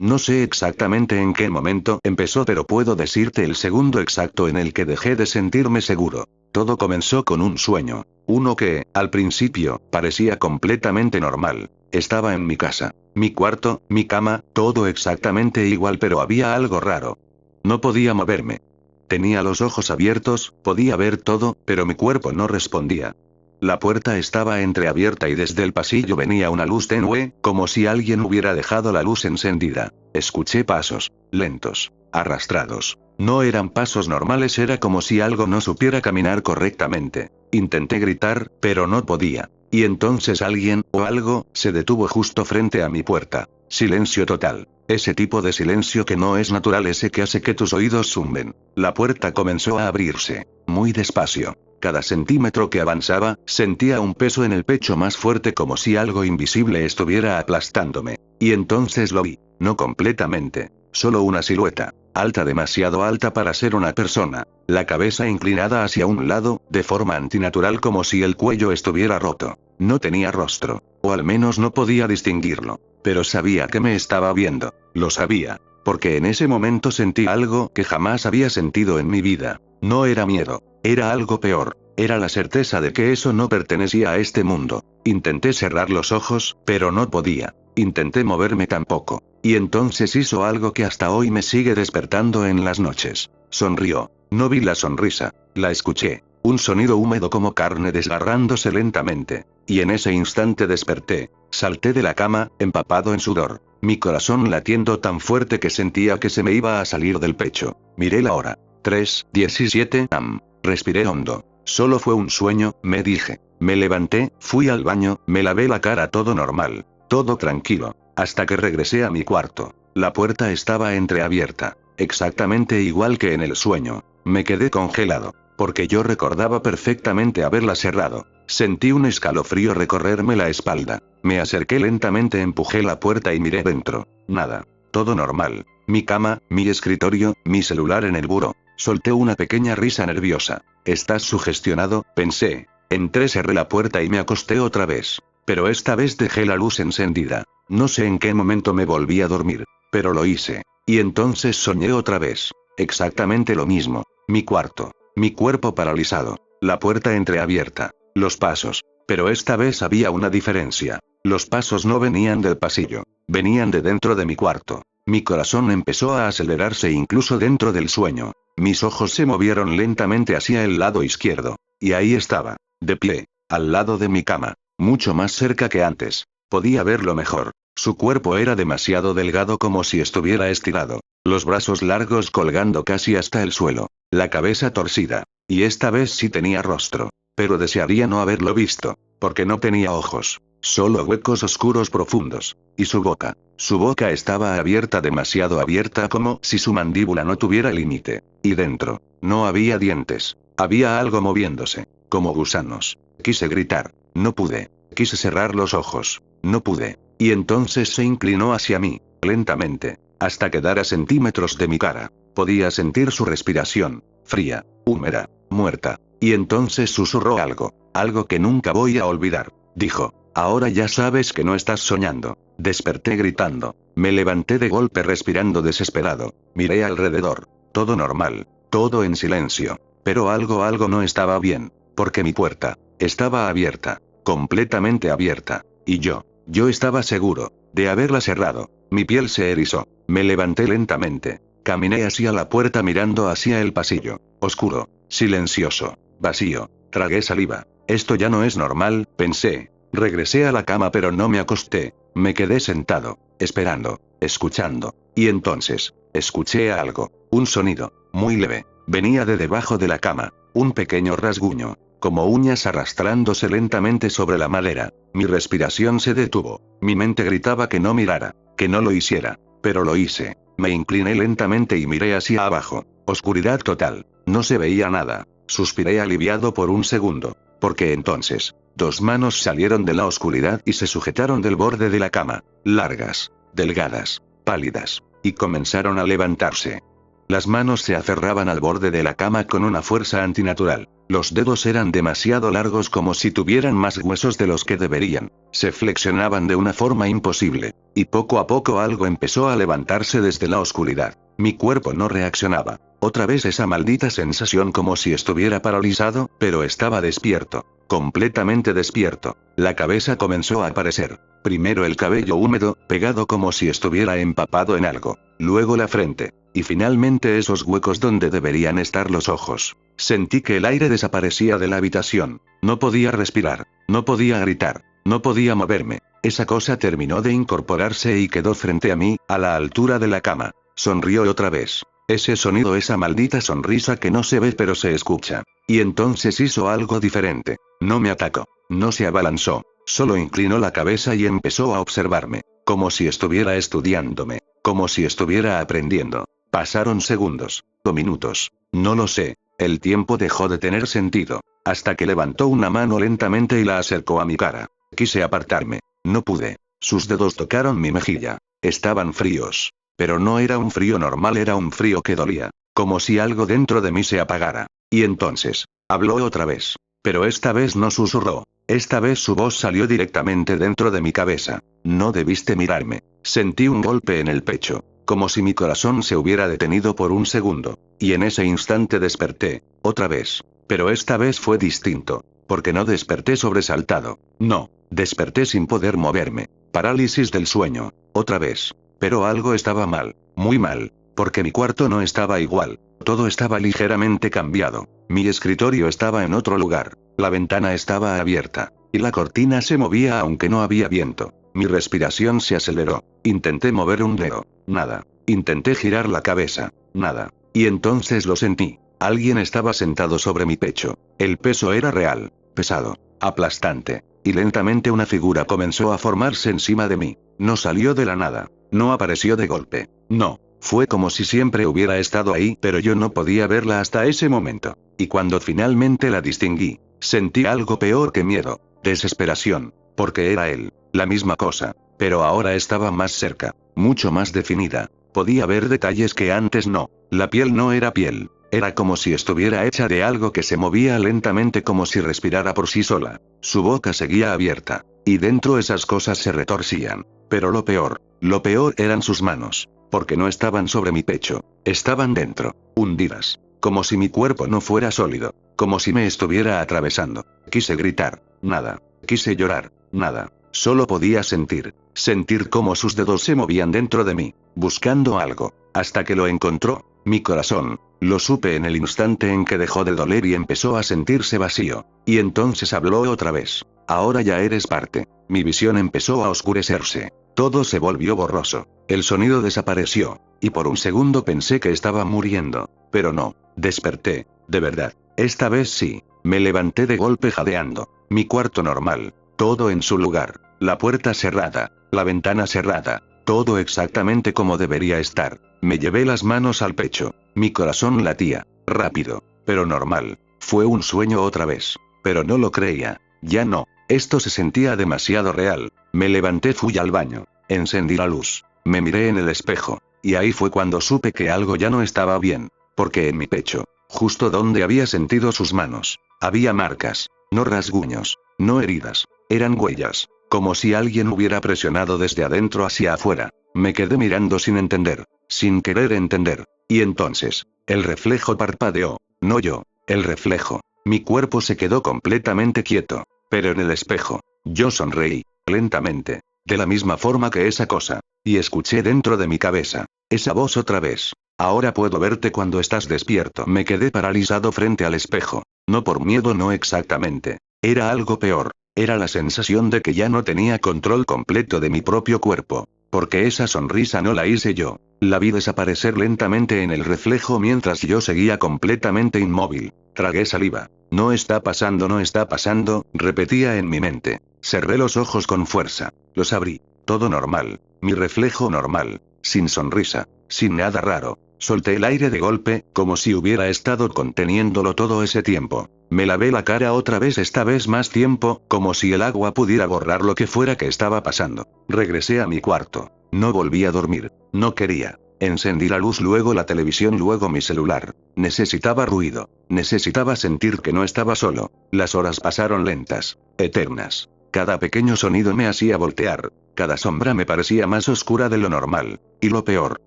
No sé exactamente en qué momento empezó, pero puedo decirte el segundo exacto en el que dejé de sentirme seguro. Todo comenzó con un sueño. Uno que, al principio, parecía completamente normal. Estaba en mi casa. Mi cuarto, mi cama, todo exactamente igual, pero había algo raro. No podía moverme. Tenía los ojos abiertos, podía ver todo, pero mi cuerpo no respondía. La puerta estaba entreabierta y desde el pasillo venía una luz tenue, como si alguien hubiera dejado la luz encendida. Escuché pasos, lentos, arrastrados. No eran pasos normales, era como si algo no supiera caminar correctamente. Intenté gritar, pero no podía. Y entonces alguien, o algo, se detuvo justo frente a mi puerta. Silencio total. Ese tipo de silencio que no es natural, ese que hace que tus oídos zumben. La puerta comenzó a abrirse. Muy despacio. Cada centímetro que avanzaba, sentía un peso en el pecho más fuerte, como si algo invisible estuviera aplastándome. Y entonces lo vi. No completamente. Solo una silueta. Alta, demasiado alta para ser una persona. La cabeza inclinada hacia un lado, de forma antinatural, como si el cuello estuviera roto. No tenía rostro. O al menos no podía distinguirlo. Pero sabía que me estaba viendo. Lo sabía. Porque en ese momento sentí algo que jamás había sentido en mi vida. No era miedo. Era algo peor. Era la certeza de que eso no pertenecía a este mundo. Intenté cerrar los ojos, pero no podía. Intenté moverme tampoco. Y entonces hizo algo que hasta hoy me sigue despertando en las noches. Sonrió. No vi la sonrisa. La escuché. Un sonido húmedo como carne desgarrándose lentamente. Y en ese instante desperté. Salté de la cama, empapado en sudor. Mi corazón latiendo tan fuerte que sentía que se me iba a salir del pecho. Miré la hora. 3:17 am. Respiré hondo. Solo fue un sueño, me dije. Me levanté, fui al baño, me lavé la cara, todo normal. Todo tranquilo. Hasta que regresé a mi cuarto. La puerta estaba entreabierta. Exactamente igual que en el sueño. Me quedé congelado. Porque yo recordaba perfectamente haberla cerrado. Sentí un escalofrío recorrerme la espalda. Me acerqué lentamente, empujé la puerta y miré dentro. Nada. Todo normal. Mi cama, mi escritorio, mi celular en el buró. Solté una pequeña risa nerviosa. Estás sugestionado, pensé. Entré, cerré la puerta y me acosté otra vez. Pero esta vez dejé la luz encendida. No sé en qué momento me volví a dormir. Pero lo hice. Y entonces soñé otra vez. Exactamente lo mismo. Mi cuarto. Mi cuerpo paralizado. La puerta entreabierta. Los pasos. Pero esta vez había una diferencia. Los pasos no venían del pasillo. Venían de dentro de mi cuarto. Mi corazón empezó a acelerarse incluso dentro del sueño. Mis ojos se movieron lentamente hacia el lado izquierdo. Y ahí estaba. De pie. Al lado de mi cama. Mucho más cerca que antes. Podía verlo mejor. Su cuerpo era demasiado delgado, como si estuviera estirado. Los brazos largos colgando casi hasta el suelo. La cabeza torcida. Y esta vez sí tenía rostro. Pero desearía no haberlo visto. Porque no tenía ojos. Solo huecos oscuros profundos. Y su boca. Su boca estaba abierta, demasiado abierta, como si su mandíbula no tuviera límite. Y dentro. No había dientes. Había algo moviéndose. Como gusanos. Quise gritar. No pude. Quise cerrar los ojos. No pude. Y entonces se inclinó hacia mí. Lentamente. Hasta quedar a centímetros de mi cara. Podía sentir su respiración. Fría. Húmeda. Muerta. Y entonces susurró algo. Algo que nunca voy a olvidar. Dijo. Ahora ya sabes que no estás soñando. Desperté gritando. Me levanté de golpe respirando desesperado. Miré alrededor. Todo normal. Todo en silencio. Pero algo no estaba bien. Porque mi puerta estaba abierta. Completamente abierta. Y yo estaba seguro de haberla cerrado. Mi piel se erizó. Me levanté lentamente. Caminé hacia la puerta mirando hacia el pasillo. Oscuro. Silencioso. Vacío. Tragué saliva. Esto ya no es normal, pensé. Regresé a la cama, pero no me acosté. Me quedé sentado, esperando, escuchando. Y entonces, escuché algo. Un sonido, muy leve. Venía de debajo de la cama. Un pequeño rasguño. Como uñas arrastrándose lentamente sobre la madera. Mi respiración se detuvo. Mi mente gritaba que no mirara. Que no lo hiciera. Pero lo hice. Me incliné lentamente y miré hacia abajo. Oscuridad total. No se veía nada. Suspiré aliviado por un segundo. Porque entonces, dos manos salieron de la oscuridad y se sujetaron del borde de la cama. Largas. Delgadas. Pálidas. Y comenzaron a levantarse. Las manos se aferraban al borde de la cama con una fuerza antinatural. Los dedos eran demasiado largos, como si tuvieran más huesos de los que deberían. Se flexionaban de una forma imposible. y poco a poco algo empezó a levantarse desde la oscuridad. Mi cuerpo no reaccionaba. Otra vez esa maldita sensación como si estuviera paralizado, pero estaba despierto. Completamente despierto. La cabeza comenzó a aparecer. Primero el cabello húmedo, pegado como si estuviera empapado en algo. Luego la frente. Y finalmente esos huecos donde deberían estar los ojos. Sentí que el aire desaparecía de la habitación. No podía respirar. No podía gritar. No podía moverme. Esa cosa terminó de incorporarse y quedó frente a mí, a la altura de la cama. Sonrió otra vez. Ese sonido, esa maldita sonrisa que no se ve pero se escucha. Y entonces hizo algo diferente. No me atacó. No se abalanzó. Solo inclinó la cabeza y empezó a observarme. Como si estuviera estudiándome. Como si estuviera aprendiendo. Pasaron segundos. O minutos. No lo sé. El tiempo dejó de tener sentido. Hasta que levantó una mano lentamente y la acercó a mi cara. Quise apartarme. No pude. Sus dedos tocaron mi mejilla. Estaban fríos. Pero no era un frío normal, era un frío que dolía. Como si algo dentro de mí se apagara. Y entonces, habló otra vez. Pero esta vez no susurró. Esta vez su voz salió directamente dentro de mi cabeza. No debiste mirarme. Sentí un golpe en el pecho. Como si mi corazón se hubiera detenido por un segundo. Y en ese instante desperté. Otra vez. Pero esta vez fue distinto. Porque no desperté sobresaltado. No. Desperté sin poder moverme. Parálisis del sueño. Otra vez. Pero algo estaba mal. Muy mal. Porque mi cuarto no estaba igual. Todo estaba ligeramente cambiado. Mi escritorio estaba en otro lugar. La ventana estaba abierta. Y la cortina se movía aunque no había viento. Mi respiración se aceleró. Intenté mover un dedo. Nada. Intenté girar la cabeza. Nada. Y entonces lo sentí. Alguien estaba sentado sobre mi pecho. El peso era real. Pesado. Aplastante. Y lentamente una figura comenzó a formarse encima de mí. No salió de la nada. No apareció de golpe. No. Fue como si siempre hubiera estado ahí, pero yo no podía verla hasta ese momento. Y cuando finalmente la distinguí, sentí algo peor que miedo. Desesperación. Porque era él. La misma cosa. Pero ahora estaba más cerca. Mucho más definida. Podía ver detalles que antes no. La piel no era piel. Era como si estuviera hecha de algo que se movía lentamente, como si respirara por sí sola. Su boca seguía abierta. Y dentro esas cosas se retorcían. Pero lo peor eran sus manos. Porque no estaban sobre mi pecho. Estaban dentro. Hundidas. Como si mi cuerpo no fuera sólido. Como si me estuviera atravesando. Quise gritar. Nada. Quise llorar. Nada. Solo podía sentir. Sentir cómo sus dedos se movían dentro de mí. Buscando algo. Hasta que lo encontró. Mi corazón. Lo supe en el instante en que dejó de doler y empezó a sentirse vacío. Y entonces habló otra vez. Ahora ya eres parte. Mi visión empezó a oscurecerse. Todo se volvió borroso. El sonido desapareció. Y por un segundo pensé que estaba muriendo. Pero no. Desperté. De verdad. Esta vez sí. Me levanté de golpe jadeando. Mi cuarto normal. Todo en su lugar. La puerta cerrada. La ventana cerrada. Todo exactamente como debería estar. Me llevé las manos al pecho. Mi corazón latía. Rápido. Pero normal. Fue un sueño otra vez. Pero no lo creía. Ya no. Esto se sentía demasiado real. Me levanté, fui al baño. Encendí la luz. Me miré en el espejo. Y ahí fue cuando supe que algo ya no estaba bien. Porque en mi pecho, justo donde había sentido sus manos, había marcas. No rasguños. No heridas. Eran huellas. Como si alguien hubiera presionado desde adentro hacia afuera. Me quedé mirando sin entender. Sin querer entender. Y entonces, el reflejo parpadeó. No yo. El reflejo. Mi cuerpo se quedó completamente quieto. Pero en el espejo, yo sonreí. Lentamente. De la misma forma que esa cosa. Y escuché dentro de mi cabeza. Esa voz otra vez. Ahora puedo verte cuando estás despierto. Me quedé paralizado frente al espejo. No por miedo, no exactamente. Era algo peor. Era la sensación de que ya no tenía control completo de mi propio cuerpo. Porque esa sonrisa no la hice yo. La vi desaparecer lentamente en el reflejo mientras yo seguía completamente inmóvil. Tragué saliva. No está pasando, repetía en mi mente. Cerré los ojos con fuerza. Los abrí. Todo normal. Mi reflejo normal. Sin sonrisa. Sin nada raro. Solté el aire de golpe, como si hubiera estado conteniéndolo todo ese tiempo. Me lavé la cara otra vez, esta vez más tiempo, como si el agua pudiera borrar lo que fuera que estaba pasando. Regresé a mi cuarto. No volví a dormir. No quería. Encendí la luz, luego la televisión, luego mi celular. Necesitaba ruido. Necesitaba sentir que no estaba solo. Las horas pasaron lentas. Eternas. Cada pequeño sonido me hacía voltear. Cada sombra me parecía más oscura de lo normal. Y lo peor,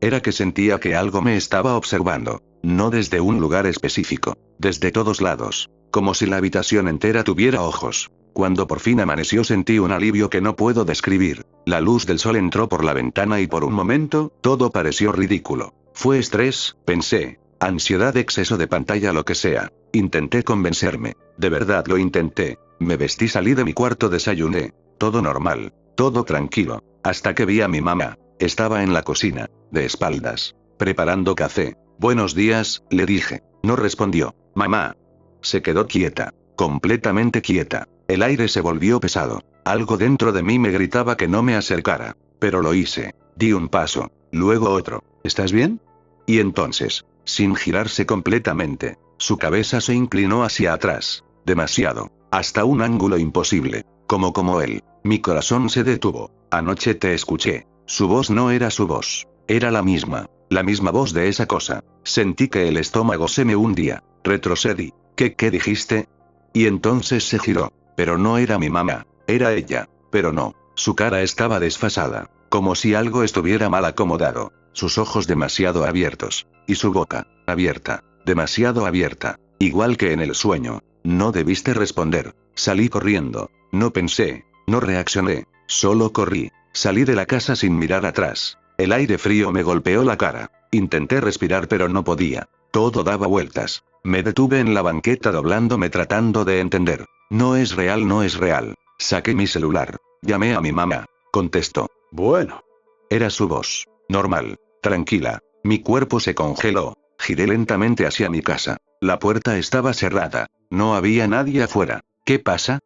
era que sentía que algo me estaba observando. No desde un lugar específico, desde todos lados. Como si la habitación entera tuviera ojos. Cuando por fin amaneció sentí un alivio que no puedo describir. La luz del sol entró por la ventana y por un momento, todo pareció ridículo. Fue estrés, pensé. Ansiedad, exceso de pantalla, lo que sea. Intenté convencerme. De verdad lo intenté. Me vestí, salí de mi cuarto, desayuné. Todo normal. Todo tranquilo. Hasta que vi a mi mamá. Estaba en la cocina, de espaldas, preparando café. Buenos días, le dije. No respondió. Mamá. Se quedó quieta. Completamente quieta. El aire se volvió pesado. Algo dentro de mí me gritaba que no me acercara. Pero lo hice. Di un paso. Luego otro. ¿Estás bien? Y entonces, sin girarse completamente, su cabeza se inclinó hacia atrás. Demasiado. Hasta un ángulo imposible. Como él. Mi corazón se detuvo. Anoche te escuché. Su voz no era su voz. Era la misma voz de esa cosa. Sentí que el estómago se me hundía. Retrocedí. ¿Qué dijiste? Y entonces se giró. Pero no era mi mamá. Era ella. Pero no. Su cara estaba desfasada. Como si algo estuviera mal acomodado. Sus ojos demasiado abiertos. Y su boca. Abierta. Demasiado abierta. Igual que en el sueño. No debiste responder. Salí corriendo. No pensé. No reaccioné. Solo corrí. Salí de la casa sin mirar atrás. El aire frío me golpeó la cara. Intenté respirar pero no podía. Todo daba vueltas. Me detuve en la banqueta doblándome tratando de entender. No es real, no es real. Saqué mi celular. Llamé a mi mamá. Contestó. Bueno. Era su voz. Normal. Tranquila. Mi cuerpo se congeló. Giré lentamente hacia mi casa. La puerta estaba cerrada. No había nadie afuera. ¿Qué pasa?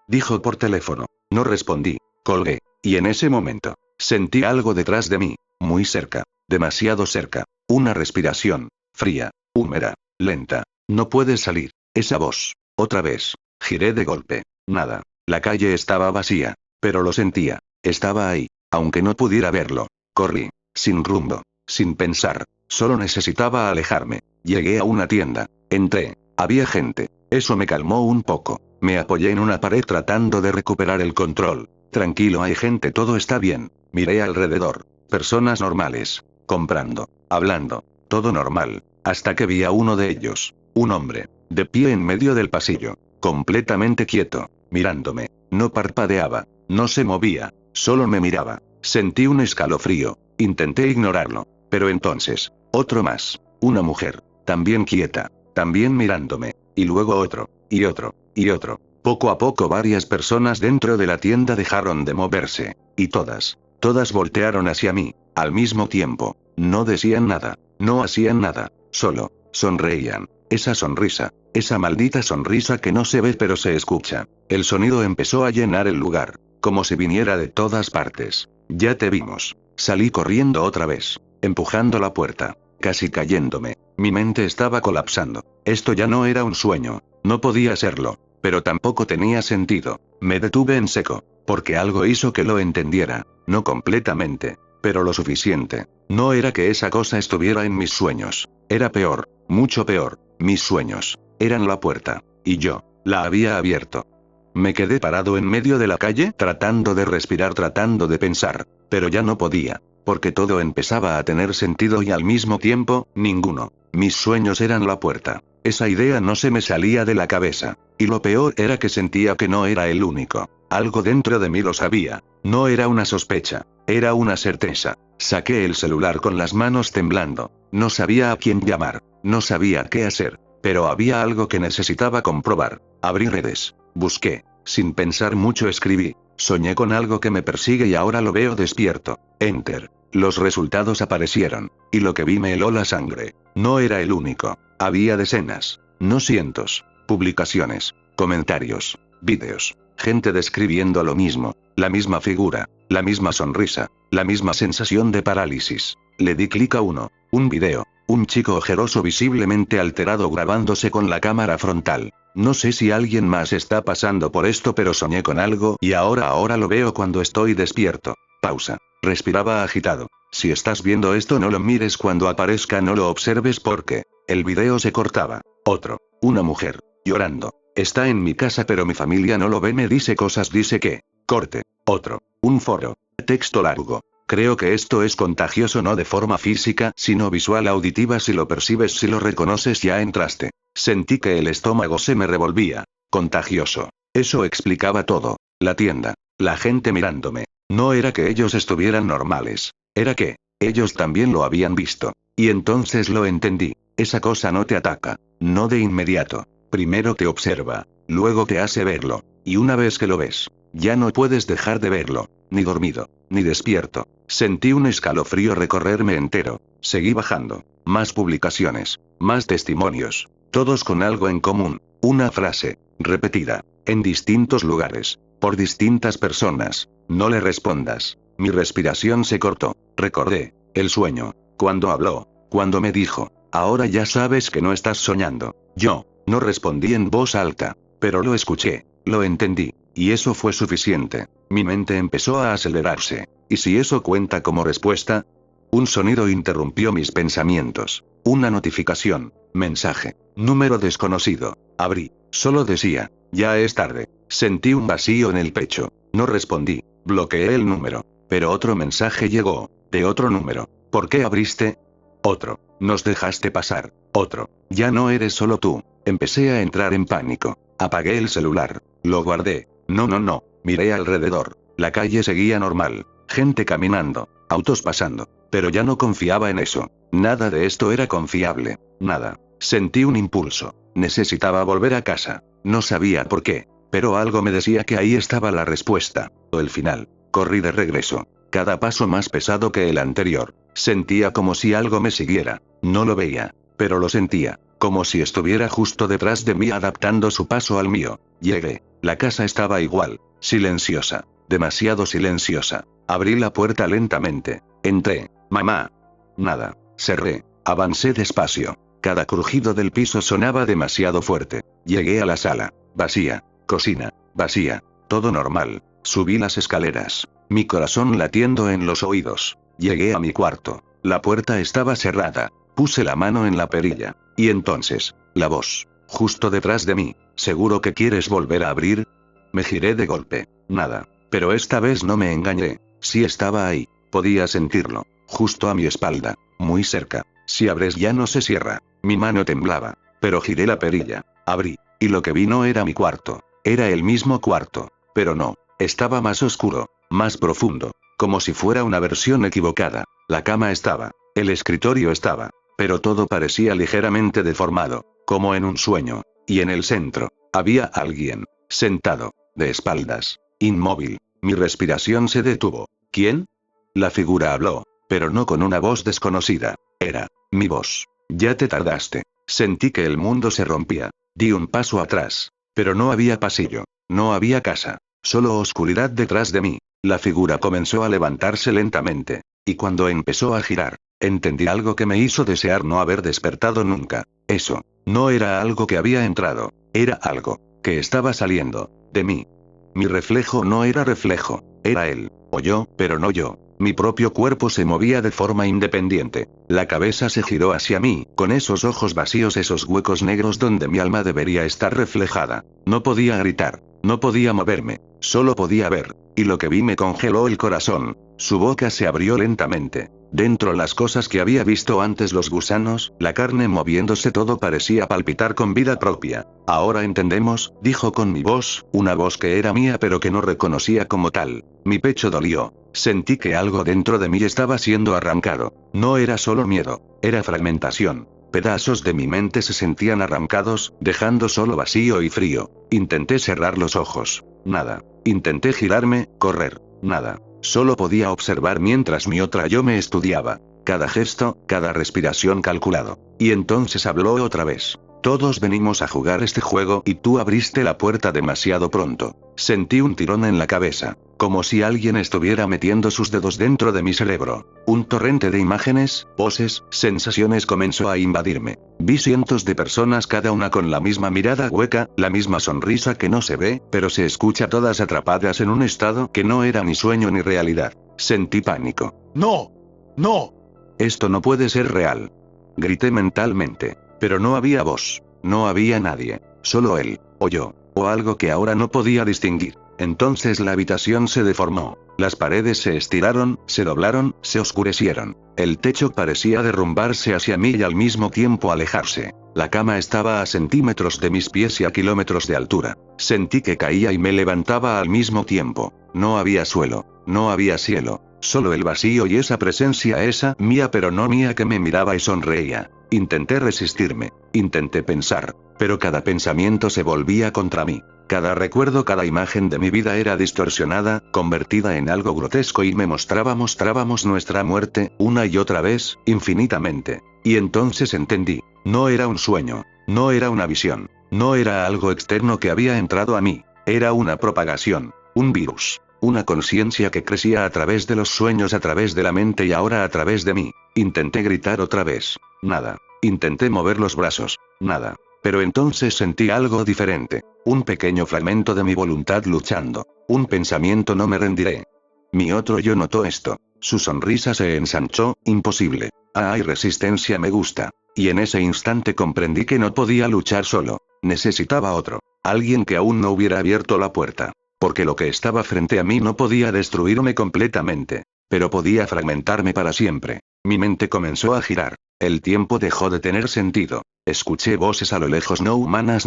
Dijo por teléfono. No respondí. Colgué. Y en ese momento, sentí algo detrás de mí. Muy cerca. Demasiado cerca. Una respiración. Fría. Húmeda. Lenta. No puedes salir. Esa voz. Otra vez. Giré de golpe. Nada. La calle estaba vacía. Pero lo sentía. Estaba ahí. Aunque no pudiera verlo. Corrí. Sin rumbo. Sin pensar. Solo necesitaba alejarme. Llegué a una tienda. Entré. Había gente. Eso me calmó un poco. Me apoyé en una pared tratando de recuperar el control. Tranquilo, hay gente, todo está bien. Miré alrededor. Personas normales. Comprando. Hablando. Todo normal. Hasta que vi a uno de ellos. Un hombre. De pie en medio del pasillo. Completamente quieto. Mirándome. No parpadeaba. No se movía. Solo me miraba. Sentí un escalofrío. Intenté ignorarlo. Pero entonces, otro más. Una mujer. También quieta. También mirándome. Y luego otro. Y otro. Y otro. Poco a poco varias personas dentro de la tienda dejaron de moverse. Y todas voltearon hacia mí. Al mismo tiempo. No decían nada. No hacían nada. Solo sonreían. Esa sonrisa. Esa maldita sonrisa que no se ve pero se escucha. El sonido empezó a llenar el lugar. Como si viniera de todas partes. Ya te vimos. Salí corriendo otra vez. Empujando la puerta. Casi cayéndome. Mi mente estaba colapsando. Esto ya no era un sueño. No podía serlo. Pero tampoco tenía sentido. Me detuve en seco. Porque algo hizo que lo entendiera. No completamente. Pero lo suficiente. No era que esa cosa estuviera en mis sueños. Era peor. Mucho peor. Mis sueños. Eran la puerta. Y yo. La había abierto. Me quedé parado en medio de la calle tratando de respirar, tratando de pensar. Pero ya no podía. Porque todo empezaba a tener sentido y al mismo tiempo, ninguno. Mis sueños eran la puerta. Esa idea no se me salía de la cabeza. Y lo peor era que sentía que no era el único. Algo dentro de mí lo sabía. No era una sospecha. Era una certeza. Saqué el celular con las manos temblando. No sabía a quién llamar. No sabía qué hacer. Pero había algo que necesitaba comprobar. Abrí redes. Busqué. Sin pensar mucho escribí. Soñé con algo que me persigue y ahora lo veo despierto. Enter. Los resultados aparecieron. Y lo que vi me heló la sangre. No era el único. Había decenas. No cientos. Publicaciones. Comentarios. Vídeos. Gente describiendo lo mismo. La misma figura. La misma sonrisa. La misma sensación de parálisis. Le di clic a uno. Un video. Un chico ojeroso visiblemente alterado grabándose con la cámara frontal. No sé si alguien más está pasando por esto, pero soñé con algo y ahora lo veo cuando estoy despierto. Pausa. Respiraba agitado. Si estás viendo esto, no lo mires cuando aparezca, no lo observes porque el video se cortaba. Otro. Una mujer. Llorando. Está en mi casa pero mi familia no lo ve, me dice cosas, dice que. Corte. Otro. Un foro. Texto largo. Creo que esto es contagioso no de forma física, sino visual auditiva si lo percibes si lo reconoces ya entraste. Sentí que el estómago se me revolvía. Contagioso. Eso explicaba todo. La tienda. La gente mirándome. No era que ellos estuvieran normales. Era que ellos también lo habían visto. Y entonces lo entendí. Esa cosa no te ataca. No de inmediato. Primero te observa. Luego te hace verlo. Y una vez que lo ves, ya no puedes dejar de verlo. Ni dormido, ni despierto. Sentí un escalofrío recorrerme entero. Seguí bajando. Más publicaciones. Más testimonios. Todos con algo en común. Una frase. Repetida. En distintos lugares. Por distintas personas. No le respondas. Mi respiración se cortó. Recordé. El sueño. Cuando habló. Cuando me dijo. Ahora ya sabes que no estás soñando. Yo. No respondí en voz alta. Pero lo escuché. Lo entendí. Y eso fue suficiente. Mi mente empezó a acelerarse. ¿Y si eso cuenta como respuesta? Un sonido interrumpió mis pensamientos. Una notificación. Mensaje. Número desconocido. Abrí. Solo decía. Ya es tarde. Sentí un vacío en el pecho. No respondí. Bloqueé el número. Pero otro mensaje llegó. De otro número. ¿Por qué abriste? Otro. Nos dejaste pasar. Otro. Ya no eres solo tú. Empecé a entrar en pánico. Apagué el celular. Lo guardé. No. Miré alrededor. La calle seguía normal. Gente caminando. Autos pasando. Pero ya no confiaba en eso. Nada de esto era confiable. Nada. Sentí un impulso. Necesitaba volver a casa. No sabía por qué. Pero algo me decía que ahí estaba la respuesta. O el final. Corrí de regreso. Cada paso más pesado que el anterior. Sentía como si algo me siguiera. No lo veía. Pero lo sentía. Como si estuviera justo detrás de mí adaptando su paso al mío. Llegué. La casa estaba igual. Silenciosa. Demasiado silenciosa. Abrí la puerta lentamente. Entré. Mamá. Nada. Cerré. Avancé despacio. Cada crujido del piso sonaba demasiado fuerte. Llegué a la sala. Vacía. Cocina. Vacía. Todo normal. Subí las escaleras. Mi corazón latiendo en los oídos. Llegué a mi cuarto. La puerta estaba cerrada. Puse la mano en la perilla. Y entonces, la voz. Justo detrás de mí. ¿Seguro que quieres volver a abrir? Me giré de golpe. Nada. Pero esta vez no me engañé. Sí estaba ahí. Podía sentirlo. Justo a mi espalda. Muy cerca. Si abres ya no se cierra. Mi mano temblaba. Pero giré la perilla. Abrí. Y lo que vi no era mi cuarto. Era el mismo cuarto. Pero no. Estaba más oscuro. Más profundo. Como si fuera una versión equivocada. La cama estaba. El escritorio estaba. Pero todo parecía ligeramente deformado. Como en un sueño. Y en el centro. Había alguien. Sentado. De espaldas. Inmóvil. Mi respiración se detuvo. ¿Quién? La figura habló. Pero no con una voz desconocida. Era mi voz. Ya te tardaste. Sentí que el mundo se rompía. Di un paso atrás. Pero no había pasillo. No había casa. Solo oscuridad detrás de mí. La figura comenzó a levantarse lentamente. Y cuando empezó a girar, entendí algo que me hizo desear no haber despertado nunca. Eso. No era algo que había entrado. Era algo que estaba saliendo de mí. Mi reflejo no era reflejo. Era él. O yo, pero no yo. Mi propio cuerpo se movía de forma independiente. La cabeza se giró hacia mí, con esos ojos vacíos, esos huecos negros donde mi alma debería estar reflejada. No podía gritar. No podía moverme. Solo podía ver. Y lo que vi me congeló el corazón. Su boca se abrió lentamente. Dentro las cosas que había visto antes, los gusanos, la carne moviéndose, todo parecía palpitar con vida propia. Ahora entendemos, dijo con mi voz, una voz que era mía pero que no reconocía como tal. Mi pecho dolió. Sentí que algo dentro de mí estaba siendo arrancado. No era solo miedo, era fragmentación. Pedazos de mi mente se sentían arrancados, dejando solo vacío y frío. Intenté cerrar los ojos. Nada. Intenté girarme, correr. Nada. Solo podía observar mientras mi otra yo me estudiaba. Cada gesto, cada respiración calculado. Y entonces habló otra vez. Todos venimos a jugar este juego y tú abriste la puerta demasiado pronto. Sentí un tirón en la cabeza. Como si alguien estuviera metiendo sus dedos dentro de mi cerebro. Un torrente de imágenes, voces, sensaciones comenzó a invadirme. Vi cientos de personas, cada una con la misma mirada hueca, la misma sonrisa que no se ve, pero se escucha, todas atrapadas en un estado que no era ni sueño ni realidad. Sentí pánico. ¡No! ¡No! Esto no puede ser real. Grité mentalmente. Pero no había voz. No había nadie. Solo él, o yo, o algo que ahora no podía distinguir. Entonces la habitación se deformó. Las paredes se estiraron, se doblaron, se oscurecieron. El techo parecía derrumbarse hacia mí y al mismo tiempo alejarse. La cama estaba a centímetros de mis pies y a kilómetros de altura. Sentí que caía y me levantaba al mismo tiempo. No había suelo, no había cielo, solo el vacío y esa presencia, esa mía pero no mía, que me miraba y sonreía. Intenté resistirme, intenté pensar, pero cada pensamiento se volvía contra mí. Cada recuerdo, cada imagen de mi vida era distorsionada, convertida en algo grotesco y me mostrábamos nuestra muerte, una y otra vez, infinitamente. Y entonces entendí, no era un sueño, no era una visión, no era algo externo que había entrado a mí, era una propagación, un virus, una conciencia que crecía a través de los sueños, a través de la mente y ahora a través de mí. Intenté gritar otra vez, nada. Intenté mover los brazos, nada. Pero entonces sentí algo diferente. Un pequeño fragmento de mi voluntad luchando. Un pensamiento: no me rendiré. Mi otro yo notó esto. Su sonrisa se ensanchó. Imposible. Hay resistencia, me gusta. Y en ese instante comprendí que no podía luchar solo. Necesitaba otro. Alguien que aún no hubiera abierto la puerta. Porque lo que estaba frente a mí no podía destruirme completamente. Pero podía fragmentarme para siempre. Mi mente comenzó a girar. El tiempo dejó de tener sentido. Escuché voces a lo lejos: no humanas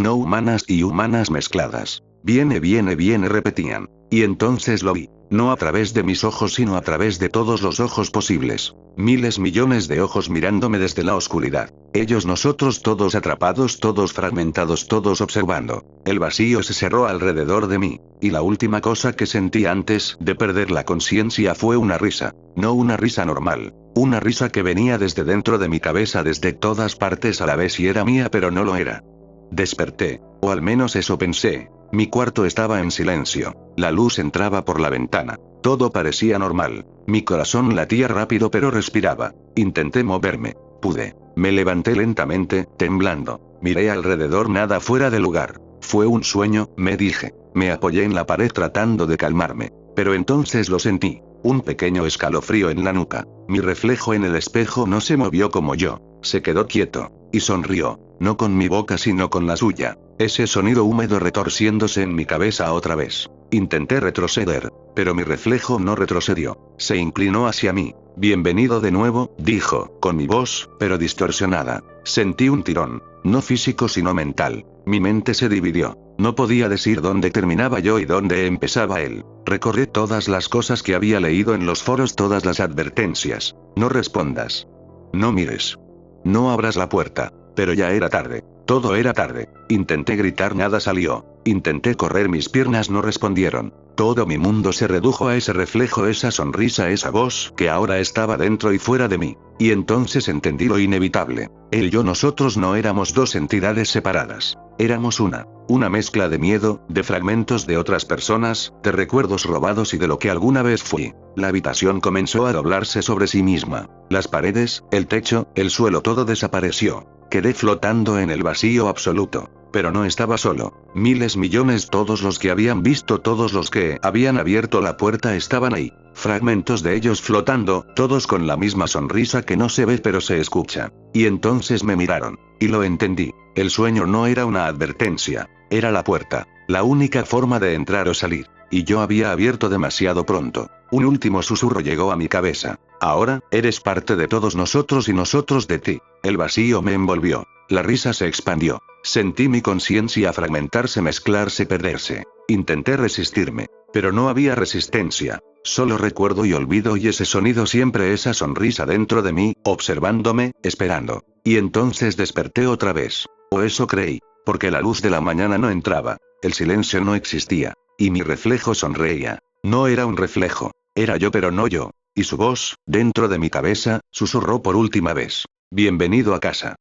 y humanas mezcladas. Viene, repetían. Y entonces lo vi. No a través de mis ojos, sino a través de todos los ojos posibles. Miles, millones de ojos mirándome desde la oscuridad. Ellos, nosotros, todos atrapados, todos fragmentados, todos observando. El vacío se cerró alrededor de mí. Y la última cosa que sentí antes de perder la conciencia fue una risa. No una risa normal. Una risa que venía desde dentro de mi cabeza, desde todas partes a la vez, y era mía pero no lo era. Desperté. O al menos eso pensé. Mi cuarto estaba en silencio. La luz entraba por la ventana. Todo parecía normal. Mi corazón latía rápido pero respiraba. Intenté moverme. Pude. Me levanté lentamente, temblando. Miré alrededor, nada fuera de lugar. Fue un sueño, me dije. Me apoyé en la pared tratando de calmarme. Pero entonces lo sentí. Un pequeño escalofrío en la nuca. Mi reflejo en el espejo no se movió como yo. Se quedó quieto. Y sonrió. No con mi boca sino con la suya. Ese sonido húmedo retorciéndose en mi cabeza otra vez. Intenté retroceder. Pero mi reflejo no retrocedió. Se inclinó hacia mí. Bienvenido de nuevo, dijo, con mi voz, pero distorsionada. Sentí un tirón. No físico sino mental. Mi mente se dividió. No podía decir dónde terminaba yo y dónde empezaba él. Recorrí todas las cosas que había leído en los foros, todas las advertencias. No respondas. No mires. No abras la puerta. Pero ya era tarde. Todo era tarde. Intenté gritar, nada salió. Intenté correr, mis piernas no respondieron. Todo mi mundo se redujo a ese reflejo, esa sonrisa, esa voz que ahora estaba dentro y fuera de mí. Y entonces entendí lo inevitable. Él y yo, nosotros no éramos dos entidades separadas. Éramos una mezcla de miedo, de fragmentos de otras personas, de recuerdos robados y de lo que alguna vez fui. La habitación comenzó a doblarse sobre sí misma. Las paredes, el techo, el suelo, todo desapareció. Quedé flotando en el vacío absoluto. Pero no estaba solo. Miles, millones, todos los que habían visto, todos los que habían abierto la puerta estaban ahí. Fragmentos de ellos flotando, todos con la misma sonrisa que no se ve pero se escucha. Y entonces me miraron. Y lo entendí. El sueño no era una advertencia. Era la puerta. La única forma de entrar o salir. Y yo había abierto demasiado pronto. Un último susurro llegó a mi cabeza. Ahora, eres parte de todos nosotros y nosotros de ti. El vacío me envolvió. La risa se expandió. Sentí mi conciencia fragmentarse, mezclarse, perderse. Intenté resistirme. Pero no había resistencia. Solo recuerdo y olvido y ese sonido siempre, esa sonrisa dentro de mí, observándome, esperando. Y entonces desperté otra vez. O eso creí. Porque la luz de la mañana no entraba. El silencio no existía. Y mi reflejo sonreía. No era un reflejo. Era yo pero no yo. Y su voz, dentro de mi cabeza, susurró por última vez. Bienvenido a casa.